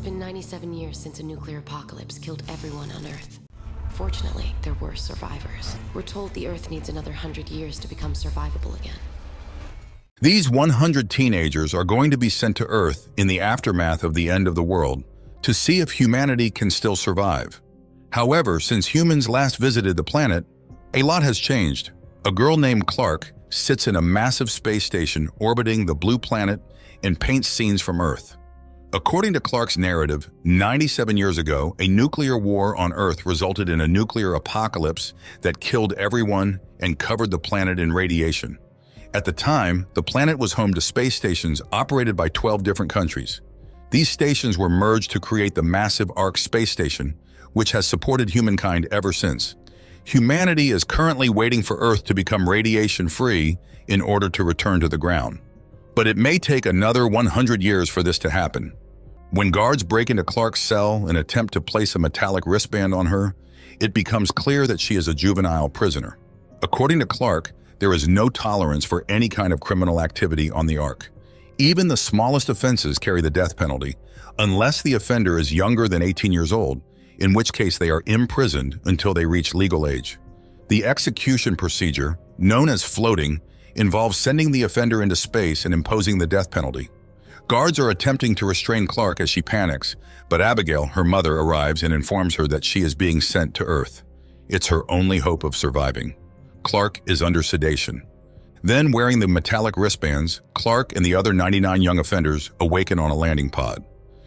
It's been 97 years since a nuclear apocalypse killed everyone on Earth. Fortunately, there were survivors. We're told the Earth needs another 100 years to become survivable again. These 100 teenagers are going to be sent to Earth in the aftermath of the end of the world to see if humanity can still survive. However, since humans last visited the planet, a lot has changed. A girl named Clark sits in a massive space station orbiting the blue planet and paints scenes from Earth. According to Clark's narrative, 97 years ago, a nuclear war on Earth resulted in a nuclear apocalypse that killed everyone and covered the planet in radiation. At the time, the planet was home to space stations operated by 12 different countries. These stations were merged to create the massive Ark space station, which has supported humankind ever since. Humanity is currently waiting for Earth to become radiation-free in order to return to the ground. But it may take another 100 years for this to happen. When guards break into Clark's cell and attempt to place a metallic wristband on her, it becomes clear that she is a juvenile prisoner. According to Clark, there is no tolerance for any kind of criminal activity on the Ark. Even the smallest offenses carry the death penalty, unless the offender is younger than 18 years old, in which case they are imprisoned until they reach legal age. The execution procedure, known as floating, involves sending the offender into space and imposing the death penalty. Guards are attempting to restrain Clark as she panics, but Abigail, her mother, arrives and informs her that she is being sent to Earth. It's her only hope of surviving. Clark is under sedation. Then, wearing the metallic wristbands, Clark and the other 99 young offenders awaken on a landing pod.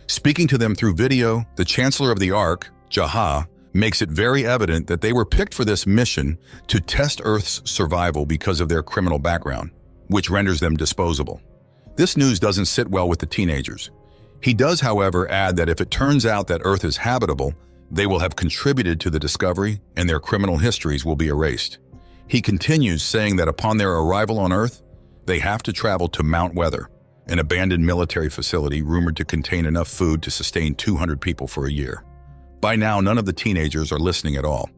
Speaking to them through video, the Chancellor of the Ark, Jaha, makes it very evident that they were picked for this mission to test Earth's survival because of their criminal background, which renders them disposable. This news doesn't sit well with the teenagers. He does, however, add that if it turns out that Earth is habitable, they will have contributed to the discovery and their criminal histories will be erased. He continues, saying that upon their arrival on Earth, they have to travel to Mount Weather, an abandoned military facility rumored to contain enough food to sustain 200 people for a year. By now, none of the teenagers are listening at all.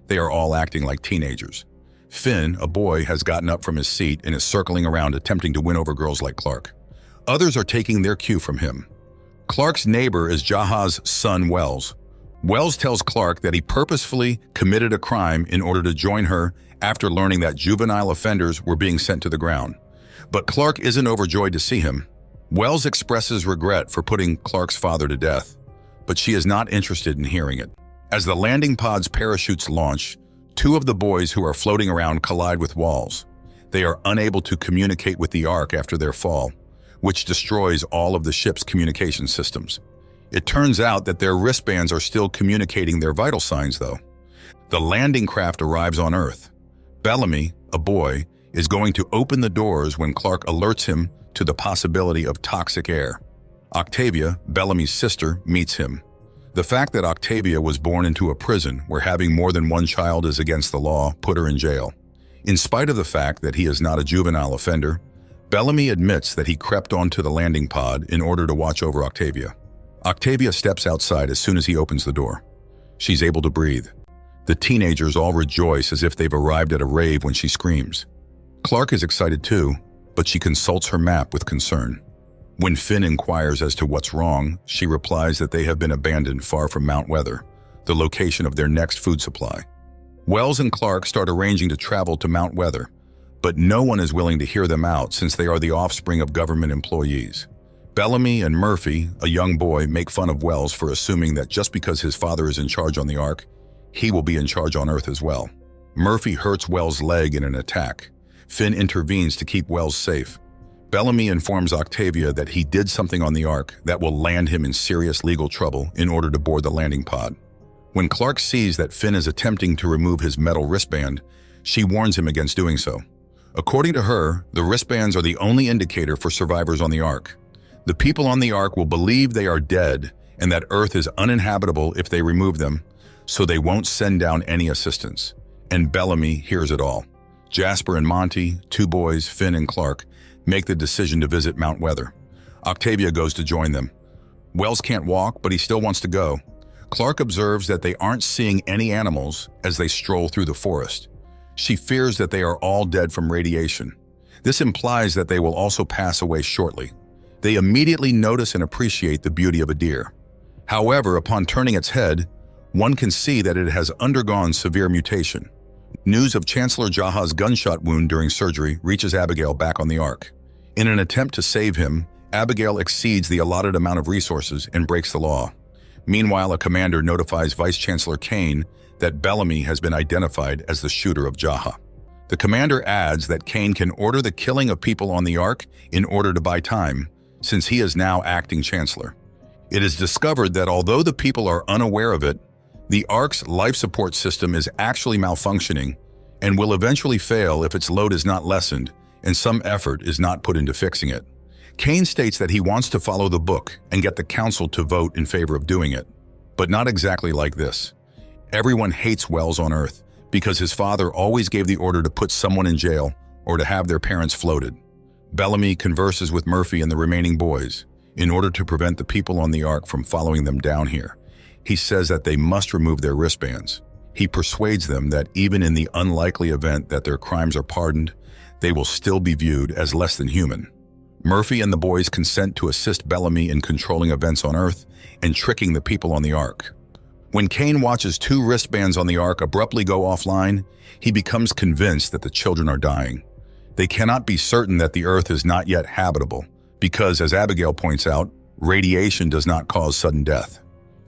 They are all acting like teenagers. Finn, a boy, has gotten up from his seat and is circling around attempting to win over girls like Clark. Others are taking their cue from him. Clark's neighbor is Jaha's son, Wells. Wells tells Clark that he purposefully committed a crime in order to join her after learning that juvenile offenders were being sent to the ground. But Clark isn't overjoyed to see him. Wells expresses regret for putting Clark's father to death, but she is not interested in hearing it. As the landing pod's parachutes launch, two of the boys who are floating around collide with walls. They are unable to communicate with the Ark after their fall, which destroys all of the ship's communication systems. It turns out that their wristbands are still communicating their vital signs, though. The landing craft arrives on Earth. Bellamy, a boy, is going to open the doors when Clark alerts him to the possibility of toxic air. Octavia, Bellamy's sister, meets him. The fact that Octavia was born into a prison where having more than one child is against the law put her in jail. In spite of the fact that he is not a juvenile offender, Bellamy admits that he crept onto the landing pod in order to watch over Octavia. Octavia steps outside as soon as he opens the door. She's able to breathe. The teenagers all rejoice as if they've arrived at a rave when she screams. Clark is excited too, but she consults her map with concern. When Finn inquires as to what's wrong, she replies that they have been abandoned far from Mount Weather, the location of their next food supply. Wells and Clark start arranging to travel to Mount Weather, but no one is willing to hear them out since they are the offspring of government employees. Bellamy and Murphy, a young boy, make fun of Wells for assuming that just because his father is in charge on the Ark, he will be in charge on Earth as well. Murphy hurts Wells' leg in an attack. Finn intervenes to keep Wells safe. Bellamy informs Octavia that he did something on the Ark that will land him in serious legal trouble in order to board the landing pod. When Clark sees that Finn is attempting to remove his metal wristband, she warns him against doing so. According to her, the wristbands are the only indicator for survivors on the Ark. The people on the Ark will believe they are dead and that Earth is uninhabitable if they remove them, so they won't send down any assistance. And Bellamy hears it all. Jasper and Monty, two boys, Finn and Clark, make the decision to visit Mount Weather. Octavia goes to join them. Wells can't walk, but he still wants to go. Clark observes that they aren't seeing any animals as they stroll through the forest. She fears that they are all dead from radiation. This implies that they will also pass away shortly. They immediately notice and appreciate the beauty of a deer. However, upon turning its head, one can see that it has undergone severe mutation. News of Chancellor Jaha's gunshot wound during surgery reaches Abigail back on the Ark. In an attempt to save him, Abigail exceeds the allotted amount of resources and breaks the law. Meanwhile, a commander notifies Vice Chancellor Kane that Bellamy has been identified as the shooter of Jaha. The commander adds that Kane can order the killing of people on the Ark in order to buy time, since he is now acting chancellor. It is discovered that although the people are unaware of it, the Ark's life support system is actually malfunctioning and will eventually fail if its load is not lessened and some effort is not put into fixing it. Kane states that he wants to follow the book and get the council to vote in favor of doing it, but not exactly like this. Everyone hates Wells on Earth because his father always gave the order to put someone in jail or to have their parents floated. Bellamy converses with Murphy and the remaining boys in order to prevent the people on the Ark from following them down here. He says that they must remove their wristbands. He persuades them that even in the unlikely event that their crimes are pardoned, they will still be viewed as less than human. Murphy and the boys consent to assist Bellamy in controlling events on Earth and tricking the people on the Ark. When Kane watches 2 wristbands on the Ark abruptly go offline, he becomes convinced that the children are dying. They cannot be certain that the Earth is not yet habitable because, as Abigail points out, radiation does not cause sudden death.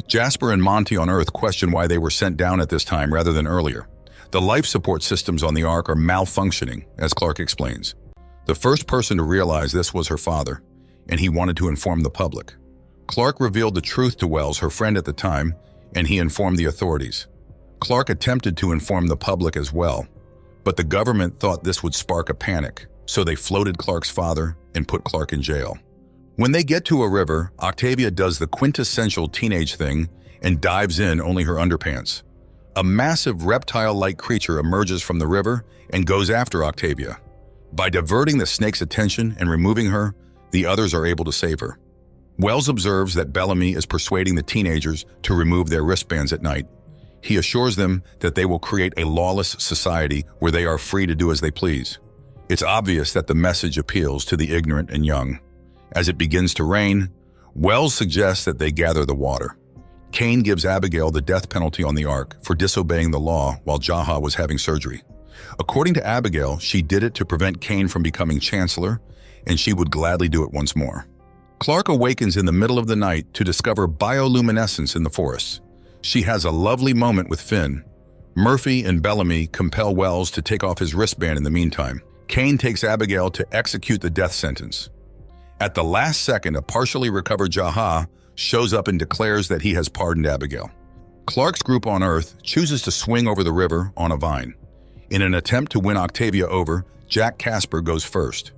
Jasper and Monty on Earth question why they were sent down at this time rather than earlier. The life support systems on the Ark are malfunctioning, as Clark explains. The first person to realize this was her father, and he wanted to inform the public. Clark revealed the truth to Wells, her friend at the time, and he informed the authorities. Clark attempted to inform the public as well, but the government thought this would spark a panic, so they floated Clark's father and put Clark in jail. When they get to a river, Octavia does the quintessential teenage thing and dives in only her underpants. A massive reptile-like creature emerges from the river and goes after Octavia. By diverting the snake's attention and removing her, the others are able to save her. Wells observes that Bellamy is persuading the teenagers to remove their wristbands at night. He assures them that they will create a lawless society where they are free to do as they please. It's obvious that the message appeals to the ignorant and young. As it begins to rain, Wells suggests that they gather the water. Kane gives Abigail the death penalty on the Ark for disobeying the law while Jaha was having surgery. According to Abigail, she did it to prevent Kane from becoming chancellor, and she would gladly do it once more. Clark awakens in the middle of the night to discover bioluminescence in the forests. She has a lovely moment with Finn. Murphy and Bellamy compel Wells to take off his wristband in the meantime. Kane takes Abigail to execute the death sentence. At the last second, a partially recovered Jaha shows up and declares that he has pardoned Abigail. Clark's group on Earth chooses to swing over the river on a vine. In an attempt to win Octavia over, Jack Casper goes first.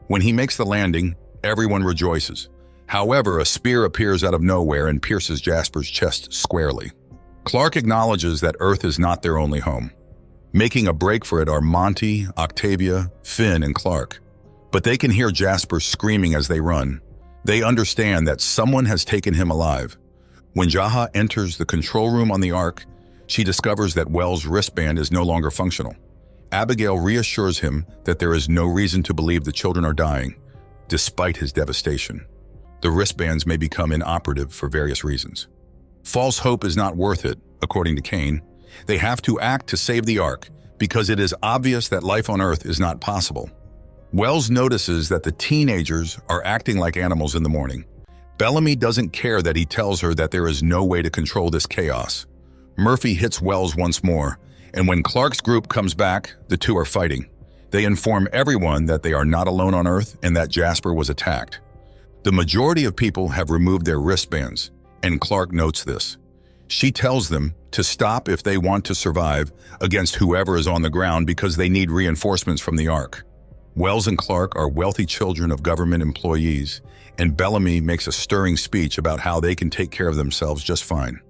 When he makes the landing, everyone rejoices. However, a spear appears out of nowhere and pierces Jasper's chest squarely. Clark acknowledges that Earth is not their only home. Making a break for it are Monty, Octavia, Finn, and Clark. But they can hear Jasper screaming as they run. They understand that someone has taken him alive. When Jaha enters the control room on the Ark, she discovers that Wells' wristband is no longer functional. Abigail reassures him that there is no reason to believe the children are dying, despite his devastation. The wristbands may become inoperative for various reasons. False hope is not worth it, according to Kane. They have to act to save the Ark because it is obvious that life on Earth is not possible. Wells notices that the teenagers are acting like animals in the morning. Bellamy doesn't care that he tells her that there is no way to control this chaos. Murphy hits Wells once more, and when Clark's group comes back, the two are fighting. They inform everyone that they are not alone on Earth and that Jasper was attacked. The majority of people have removed their wristbands, and Clark notes this. She tells them to stop if they want to survive against whoever is on the ground because they need reinforcements from the Ark. Wells and Clark are wealthy children of government employees, and Bellamy makes a stirring speech about how they can take care of themselves just fine.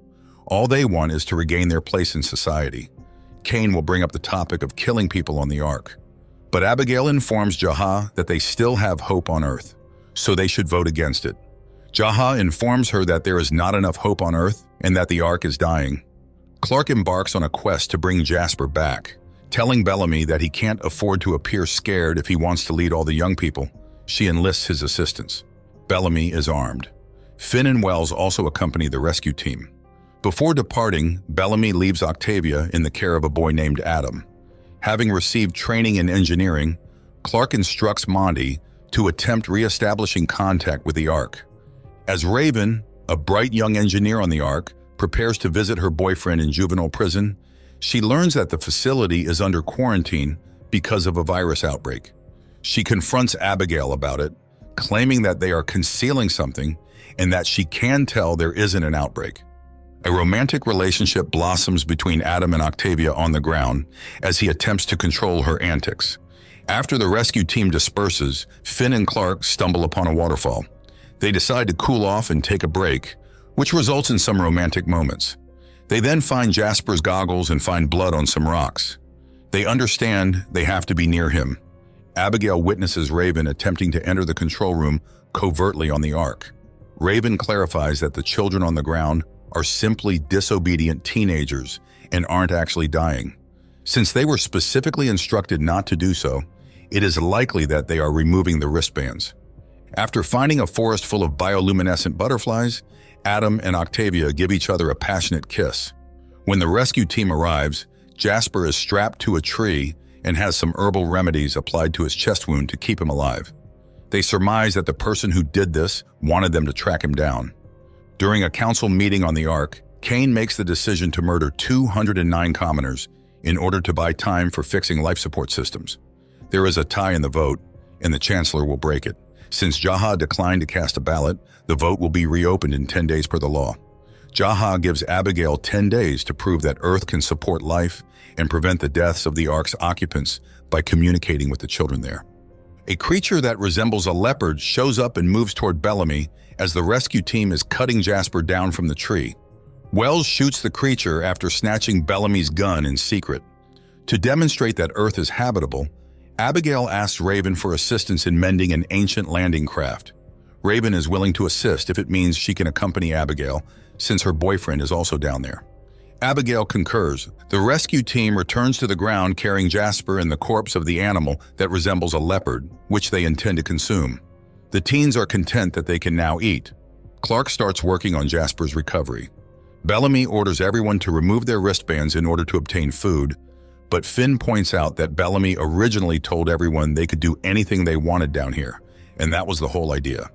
All they want is to regain their place in society. Kane will bring up the topic of killing people on the Ark. But Abigail informs Jaha that they still have hope on Earth, so they should vote against it. Jaha informs her that there is not enough hope on Earth and that the Ark is dying. Clark embarks on a quest to bring Jasper back, telling Bellamy that he can't afford to appear scared if he wants to lead all the young people. She enlists his assistance. Bellamy is armed. Finn and Wells also accompany the rescue team. Before departing, Bellamy leaves Octavia in the care of a boy named Adam. Having received training in engineering, Clark instructs Monty to attempt re-establishing contact with the Ark. As Raven, a bright young engineer on the Ark, prepares to visit her boyfriend in juvenile prison, she learns that the facility is under quarantine because of a virus outbreak. She confronts Abigail about it, claiming that they are concealing something and that she can tell there isn't an outbreak. A romantic relationship blossoms between Adam and Octavia on the ground as he attempts to control her antics. After the rescue team disperses, Finn and Clark stumble upon a waterfall. They decide to cool off and take a break, which results in some romantic moments. They then find Jasper's goggles and find blood on some rocks. They understand they have to be near him. Abigail witnesses Raven attempting to enter the control room covertly on the Ark. Raven clarifies that the children on the ground are simply disobedient teenagers and aren't actually dying. Since they were specifically instructed not to do so, it is likely that they are removing the wristbands. After finding a forest full of bioluminescent butterflies, Adam and Octavia give each other a passionate kiss. When the rescue team arrives, Jasper is strapped to a tree and has some herbal remedies applied to his chest wound to keep him alive. They surmise that the person who did this wanted them to track him down. During a council meeting on the Ark, Kane makes the decision to murder 209 commoners in order to buy time for fixing life support systems. There is a tie in the vote, and the Chancellor will break it. Since Jaha declined to cast a ballot, the vote will be reopened in 10 days per the law. Jaha gives Abigail 10 days to prove that Earth can support life and prevent the deaths of the Ark's occupants by communicating with the children there. A creature that resembles a leopard shows up and moves toward Bellamy as the rescue team is cutting Jasper down from the tree. Wells shoots the creature after snatching Bellamy's gun in secret. To demonstrate that Earth is habitable, Abigail asks Raven for assistance in mending an ancient landing craft. Raven is willing to assist if it means she can accompany Abigail, since her boyfriend is also down there. Abigail concurs. The rescue team returns to the ground carrying Jasper and the corpse of the animal that resembles a leopard, which they intend to consume. The teens are content that they can now eat. Clark starts working on Jasper's recovery. Bellamy orders everyone to remove their wristbands in order to obtain food, but Finn points out that Bellamy originally told everyone they could do anything they wanted down here, and that was the whole idea.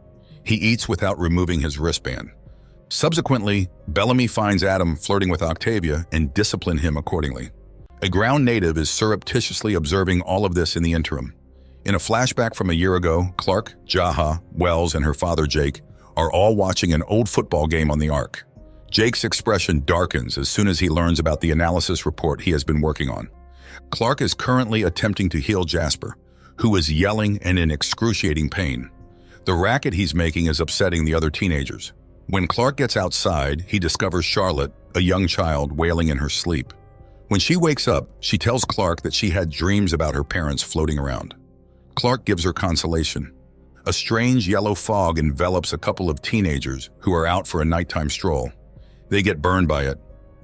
He eats without removing his wristband. Subsequently, Bellamy finds Adam flirting with Octavia and disciplines him accordingly. A ground native is surreptitiously observing all of this in the interim. In a flashback from a year ago, Clark, Jaha, Wells, and her father Jake are all watching an old football game on the Ark. Jake's expression darkens as soon as he learns about the analysis report he has been working on. Clark is currently attempting to heal Jasper, who is yelling and in excruciating pain. The racket he's making is upsetting the other teenagers. When Clark gets outside, he discovers Charlotte, a young child, wailing in her sleep. When she wakes up, she tells Clark that she had dreams about her parents floating around. Clark gives her consolation. A strange yellow fog envelops a couple of teenagers who are out for a nighttime stroll. They get burned by it.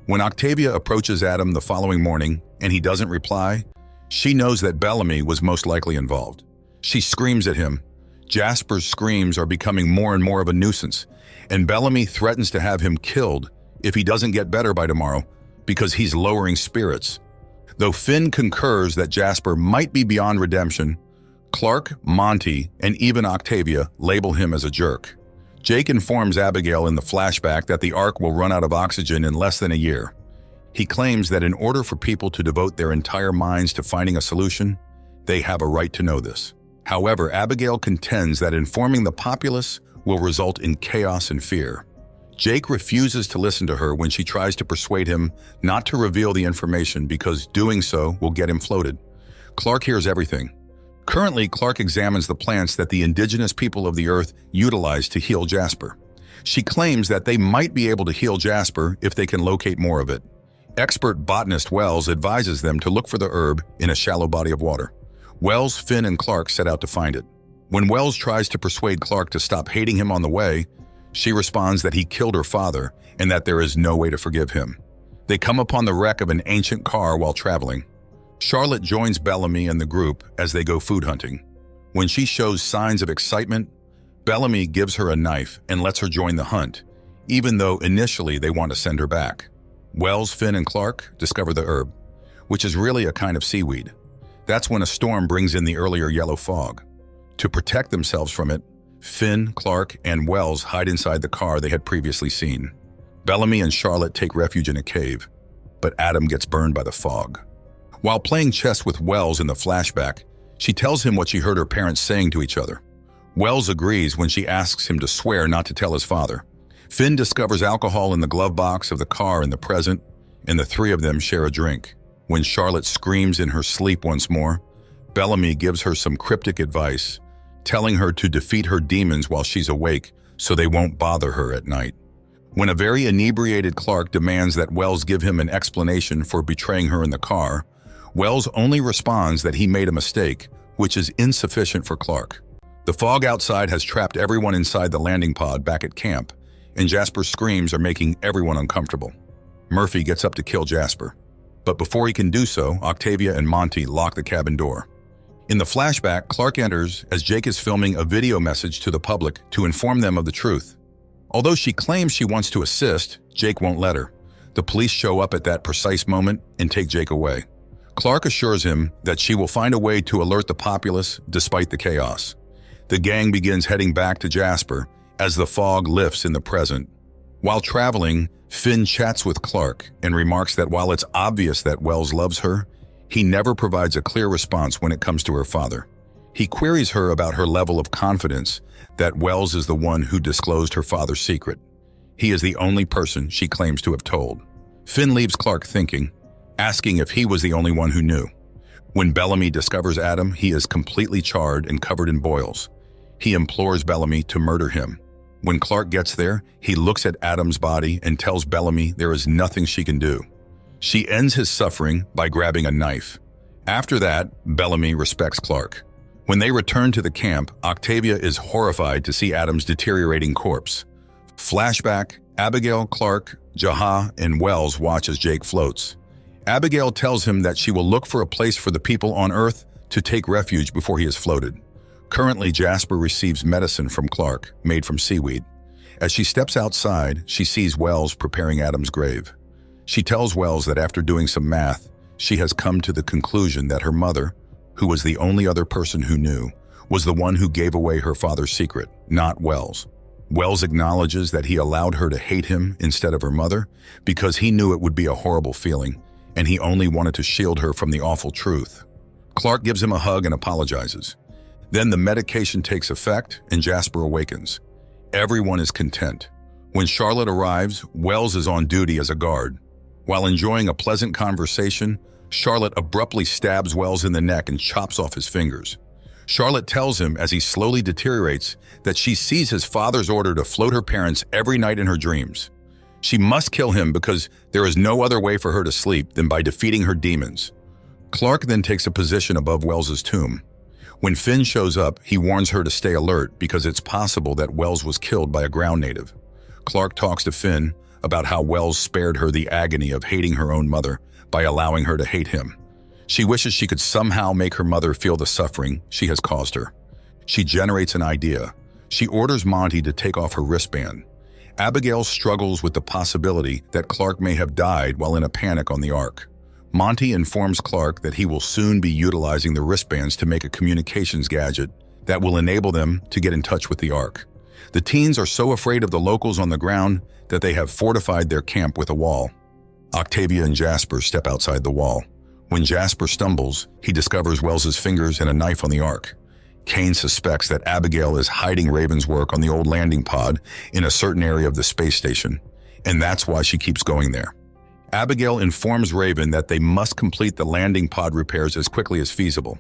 When Octavia approaches Adam the following morning and he doesn't reply, she knows that Bellamy was most likely involved. She screams at him. Jasper's screams are becoming more and more of a nuisance, and Bellamy threatens to have him killed if he doesn't get better by tomorrow because he's lowering spirits. Though Finn concurs that Jasper might be beyond redemption, Clark, Monty, and even Octavia label him as a jerk. Jake informs Abigail in the flashback that the Ark will run out of oxygen in less than a year. He claims that in order for people to devote their entire minds to finding a solution, they have a right to know this. However, Abigail contends that informing the populace will result in chaos and fear. Jake refuses to listen to her when she tries to persuade him not to reveal the information because doing so will get him floated. Clark hears everything. Currently, Clark examines the plants that the indigenous people of the Earth utilize to heal Jasper. She claims that they might be able to heal Jasper if they can locate more of it. Expert botanist Wells advises them to look for the herb in a shallow body of water. Wells, Finn, and Clark set out to find it. When Wells tries to persuade Clark to stop hating him on the way, she responds that he killed her father and that there is no way to forgive him. They come upon the wreck of an ancient car while traveling. Charlotte joins Bellamy and the group as they go food hunting. When she shows signs of excitement, Bellamy gives her a knife and lets her join the hunt, even though initially they want to send her back. Wells, Finn, and Clark discover the herb, which is really a kind of seaweed. That's when a storm brings in the earlier yellow fog. To protect themselves from it, Finn, Clark, and Wells hide inside the car they had previously seen. Bellamy and Charlotte take refuge in a cave, but Adam gets burned by the fog. While playing chess with Wells in the flashback, she tells him what she heard her parents saying to each other. Wells agrees when she asks him to swear not to tell his father. Finn discovers alcohol in the glove box of the car in the present, and the three of them share a drink. When Charlotte screams in her sleep once more, Bellamy gives her some cryptic advice, telling her to defeat her demons while she's awake so they won't bother her at night. When a very inebriated Clark demands that Wells give him an explanation for betraying her in the car, Wells only responds that he made a mistake, which is insufficient for Clark. The fog outside has trapped everyone inside the landing pod back at camp, and Jasper's screams are making everyone uncomfortable. Murphy gets up to kill Jasper, but before he can do so, Octavia and Monty lock the cabin door. In the flashback, Clark enters as Jake is filming a video message to the public to inform them of the truth. Although she claims she wants to assist, Jake won't let her. The police show up at that precise moment and take Jake away. Clark assures him that she will find a way to alert the populace despite the chaos. The gang begins heading back to Jasper as the fog lifts in the present. While traveling, Finn chats with Clark and remarks that while it's obvious that Wells loves her, he never provides a clear response when it comes to her father. He queries her about her level of confidence that Wells is the one who disclosed her father's secret. He is the only person she claims to have told. Finn leaves Clark thinking, asking if he was the only one who knew. When Bellamy discovers Adam, he is completely charred and covered in boils. He implores Bellamy to murder him. When Clark gets there, he looks at Adam's body and tells Bellamy there is nothing she can do. She ends his suffering by grabbing a knife. After that, Bellamy respects Clark. When they return to the camp, Octavia is horrified to see Adam's deteriorating corpse. Flashback, Abigail, Clark, Jaha, and Wells watch as Jake floats. Abigail tells him that she will look for a place for the people on Earth to take refuge before he is floated. Currently, Jasper receives medicine from Clark, made from seaweed. As she steps outside, she sees Wells preparing Adam's grave. She tells Wells that after doing some math, she has come to the conclusion that her mother, who was the only other person who knew, was the one who gave away her father's secret, not Wells. Wells acknowledges that he allowed her to hate him instead of her mother because he knew it would be a horrible feeling, and he only wanted to shield her from the awful truth. Clark gives him a hug and apologizes. Then the medication takes effect and Jasper awakens. Everyone is content. When Charlotte arrives, Wells is on duty as a guard. While enjoying a pleasant conversation, Charlotte abruptly stabs Wells in the neck and chops off his fingers. Charlotte tells him as he slowly deteriorates that she sees his father's order to float her parents every night in her dreams. She must kill him because there is no other way for her to sleep than by defeating her demons. Clark then takes a position above Wells's tomb. When Finn shows up, he warns her to stay alert because it's possible that Wells was killed by a ground native. Clark talks to Finn about how Wells spared her the agony of hating her own mother by allowing her to hate him. She wishes she could somehow make her mother feel the suffering she has caused her. She generates an idea. She orders Monty to take off her wristband. Abigail struggles with the possibility that Clark may have died while in a panic on the Ark. Monty informs Clark that he will soon be utilizing the wristbands to make a communications gadget that will enable them to get in touch with the Ark. The teens are so afraid of the locals on the ground that they have fortified their camp with a wall. Octavia and Jasper step outside the wall. When Jasper stumbles, he discovers Wells's fingers and a knife on the Ark. Kane suspects that Abigail is hiding Raven's work on the old landing pod in a certain area of the space station, and that's why she keeps going there. Abigail informs Raven that they must complete the landing pod repairs as quickly as feasible.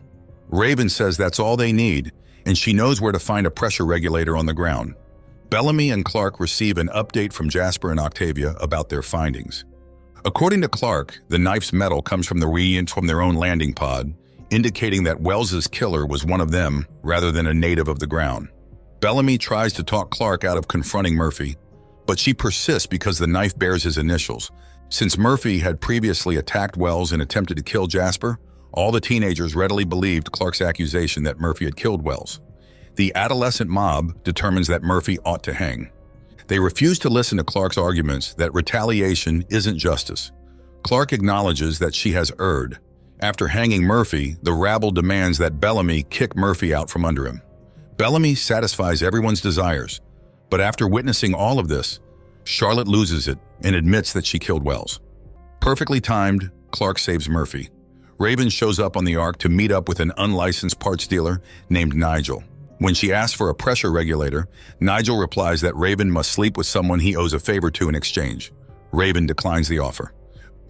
Raven says that's all they need, and she knows where to find a pressure regulator on the ground. Bellamy and Clark receive an update from Jasper and Octavia about their findings. According to Clark, the knife's metal comes from the reagents from their own landing pod, indicating that Wells's killer was one of them rather than a native of the ground. Bellamy tries to talk Clark out of confronting Murphy, but she persists because the knife bears his initials. Since Murphy had previously attacked Wells and attempted to kill Jasper, all the teenagers readily believed Clark's accusation that Murphy had killed Wells. the adolescent mob determines that Murphy ought to hang. They refuse to listen to Clark's arguments that retaliation isn't justice. Clark acknowledges that she has erred. After hanging Murphy, the rabble demands that Bellamy kick Murphy out from under him. Bellamy satisfies everyone's desires, but after witnessing all of this, Charlotte loses it and admits that she killed Wells. Perfectly timed, Clark saves Murphy. Raven shows up on the Ark to meet up with an unlicensed parts dealer named Nigel. When she asks for a pressure regulator, Nigel replies that Raven must sleep with someone he owes a favor to in exchange. Raven declines the offer.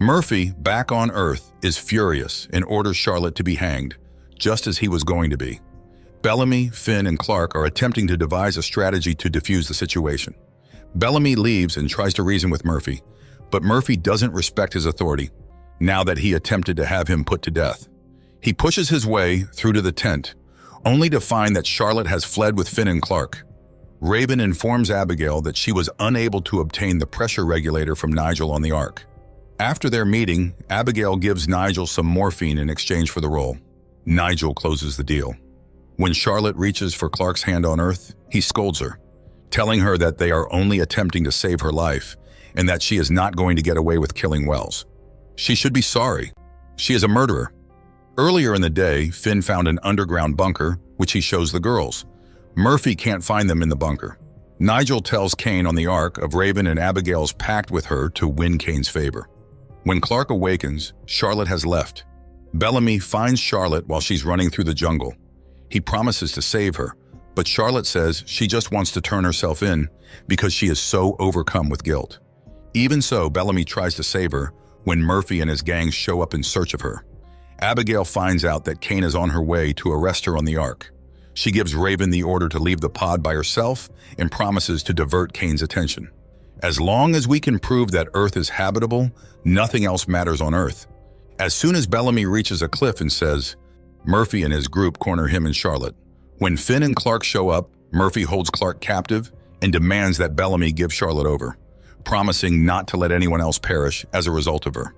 Murphy, back on Earth, is furious and orders Charlotte to be hanged, just as he was going to be. Bellamy, Finn, and Clark are attempting to devise a strategy to defuse the situation. Bellamy leaves and tries to reason with Murphy, but Murphy doesn't respect his authority, now that he attempted to have him put to death. He pushes his way through to the tent, only to find that Charlotte has fled with Finn and Clark. Raven informs Abigail that she was unable to obtain the pressure regulator from Nigel on the Ark. After their meeting, Abigail gives Nigel some morphine in exchange for the role. Nigel closes the deal. When Charlotte reaches for Clark's hand on Earth, he scolds her, telling her that they are only attempting to save her life and that she is not going to get away with killing Wells. She should be sorry. She is a murderer. Earlier in the day, Finn found an underground bunker, which he shows the girls. Murphy can't find them in the bunker. Nigel tells Kane on the Ark of Raven and Abigail's pact with her to win Kane's favor. When Clark awakens, Charlotte has left. Bellamy finds Charlotte while she's running through the jungle. He promises to save her, but Charlotte says she just wants to turn herself in because she is so overcome with guilt. Even so, Bellamy tries to save her when Murphy and his gang show up in search of her. Abigail finds out that Kane is on her way to arrest her on the Ark. She gives Raven the order to leave the pod by herself and promises to divert Kane's attention. As long as we can prove that Earth is habitable, nothing else matters on Earth. As soon as Bellamy reaches a cliff and says, Murphy and his group corner him and Charlotte. When Finn and Clark show up, Murphy holds Clark captive and demands that Bellamy give Charlotte over, promising not to let anyone else perish as a result of her.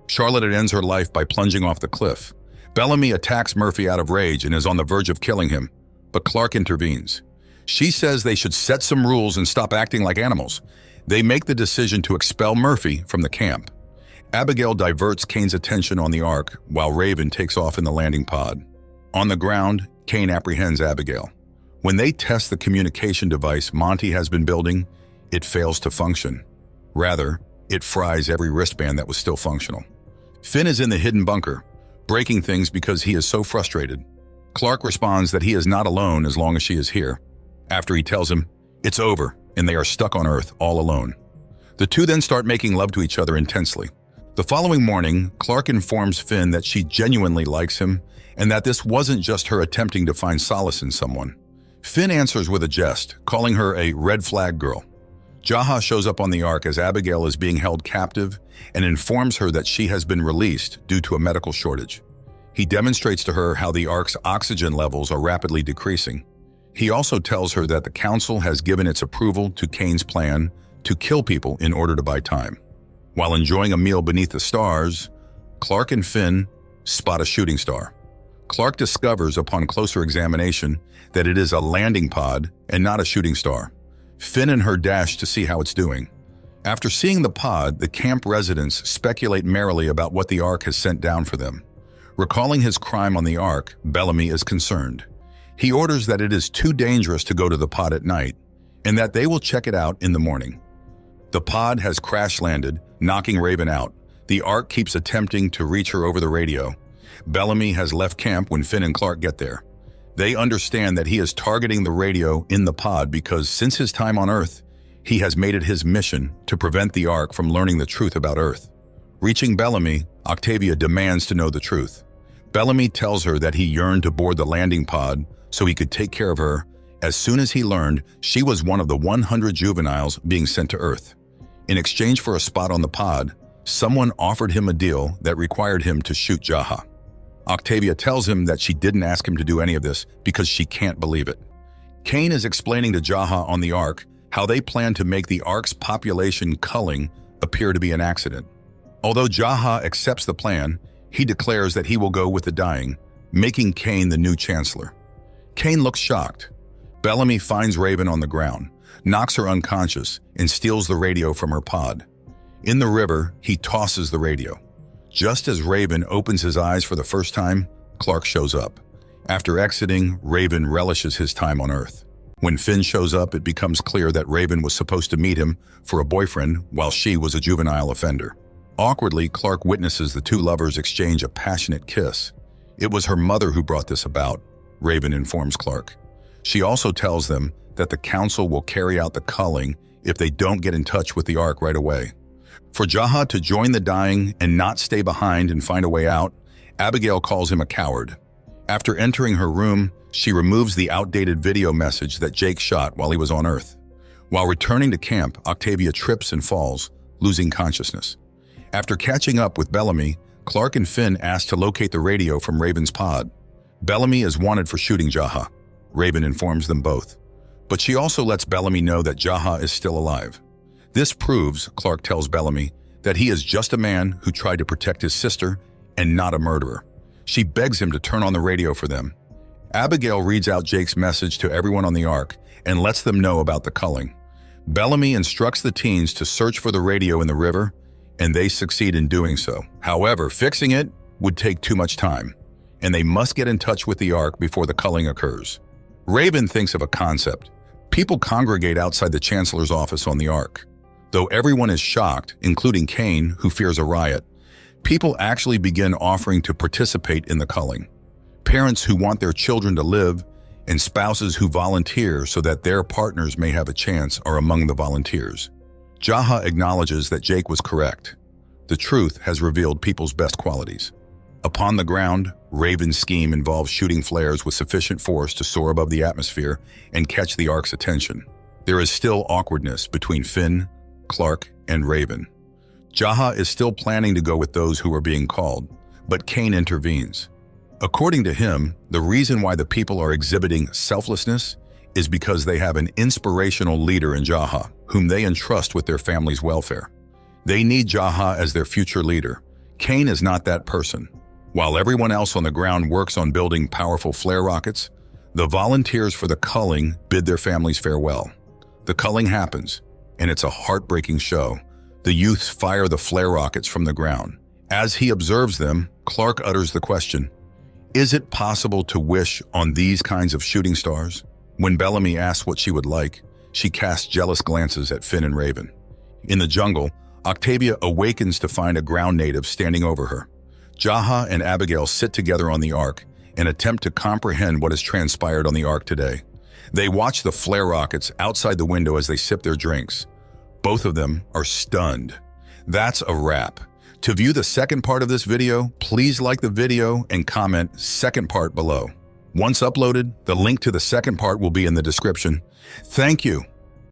Charlotte ends her life by plunging off the cliff. Bellamy attacks Murphy out of rage and is on the verge of killing him, but Clark intervenes. She says they should set some rules and stop acting like animals. They make the decision to expel Murphy from the camp. Abigail diverts Kane's attention on the Ark while Raven takes off in the landing pod. On the ground, Kane apprehends Abigail. When they test the communication device Monty has been building, it fails to function. Rather, it fries every wristband that was still functional. Finn is in the hidden bunker, breaking things because he is so frustrated. Clark responds that he is not alone as long as she is here, after he tells him it's over and they are stuck on Earth all alone. The two then start making love to each other intensely. The following morning, Clark informs Finn that she genuinely likes him and that this wasn't just her attempting to find solace in someone. Finn answers with a jest, calling her a red flag girl. Jaha shows up on the Ark as Abigail is being held captive and informs her that she has been released due to a medical shortage. He demonstrates to her how the Ark's oxygen levels are rapidly decreasing. He also tells her that the Council has given its approval to Kane's plan to kill people in order to buy time. While enjoying a meal beneath the stars, Clark and Finn spot a shooting star. Clark discovers upon closer examination that it is a landing pod and not a shooting star. Finn and her dash to see how it's doing. After seeing the pod, the camp residents speculate merrily about what the Ark has sent down for them. Recalling his crime on the Ark, Bellamy is concerned. He orders that it is too dangerous to go to the pod at night, and that they will check it out in the morning. The pod has crash-landed, knocking Raven out. The Ark keeps attempting to reach her over the radio. Bellamy has left camp when Finn and Clark get there. They understand that he is targeting the radio in the pod because since his time on Earth, he has made it his mission to prevent the Ark from learning the truth about Earth. Reaching Bellamy, Octavia demands to know the truth. Bellamy tells her that he yearned to board the landing pod so he could take care of her as soon as he learned she was one of the 100 juveniles being sent to Earth. In exchange for a spot on the pod, someone offered him a deal that required him to shoot Jaha. Octavia tells him that she didn't ask him to do any of this because she can't believe it. Kane is explaining to Jaha on the Ark how they plan to make the Ark's population culling appear to be an accident. Although Jaha accepts the plan, he declares that he will go with the dying, making Kane the new chancellor. Kane looks shocked. Bellamy finds Raven on the ground, knocks her unconscious, and steals the radio from her pod. In the river, he tosses the radio. Just as Raven opens his eyes for the first time, Clark shows up. After exiting, Raven relishes his time on Earth. When Finn shows up, it becomes clear that Raven was supposed to meet him for a boyfriend while she was a juvenile offender. Awkwardly, Clark witnesses the two lovers exchange a passionate kiss. It was her mother who brought this about, Raven informs Clark. She also tells them that the council will carry out the culling if they don't get in touch with the Ark right away. For Jaha to join the dying and not stay behind and find a way out, Abigail calls him a coward. After entering her room, she removes the outdated video message that Jake shot while he was on Earth. While returning to camp, Octavia trips and falls, losing consciousness. After catching up with Bellamy, Clark and Finn ask to locate the radio from Raven's pod. Bellamy is wanted for shooting Jaha. Raven informs them both. But she also lets Bellamy know that Jaha is still alive. This proves, Clark tells Bellamy, that he is just a man who tried to protect his sister and not a murderer. She begs him to turn on the radio for them. Abigail reads out Jake's message to everyone on the Ark and lets them know about the culling. Bellamy instructs the teens to search for the radio in the river, and they succeed in doing so. However, fixing it would take too much time, and they must get in touch with the Ark before the culling occurs. Raven thinks of a concept. People congregate outside the Chancellor's office on the Ark. Though everyone is shocked, including Kane, who fears a riot, people actually begin offering to participate in the culling. Parents who want their children to live and spouses who volunteer so that their partners may have a chance are among the volunteers. Jaha acknowledges that Jake was correct. The truth has revealed people's best qualities. Upon the ground, Raven's scheme involves shooting flares with sufficient force to soar above the atmosphere and catch the Ark's attention. There is still awkwardness between Finn, Clark, and Raven. Jaha is still planning to go with those who are being called, but Kane intervenes. According to him, the reason why the people are exhibiting selflessness is because they have an inspirational leader in Jaha, whom they entrust with their family's welfare. They need Jaha as their future leader. Kane is not that person. While everyone else on the ground works on building powerful flare rockets, the volunteers for the culling bid their families farewell. The culling happens, and it's a heartbreaking show. The youths fire the flare rockets from the ground. As he observes them, Clark utters the question, "Is it possible to wish on these kinds of shooting stars?" When Bellamy asks what she would like, she casts jealous glances at Finn and Raven. In the jungle, Octavia awakens to find a ground native standing over her. Jaha and Abigail sit together on the Ark and attempt to comprehend what has transpired on the Ark today. They watch the flare rockets outside the window as they sip their drinks. Both of them are stunned. That's a wrap. To view the second part of this video, please like the video and comment "second part" below. Once uploaded, the link to the second part will be in the description. Thank you.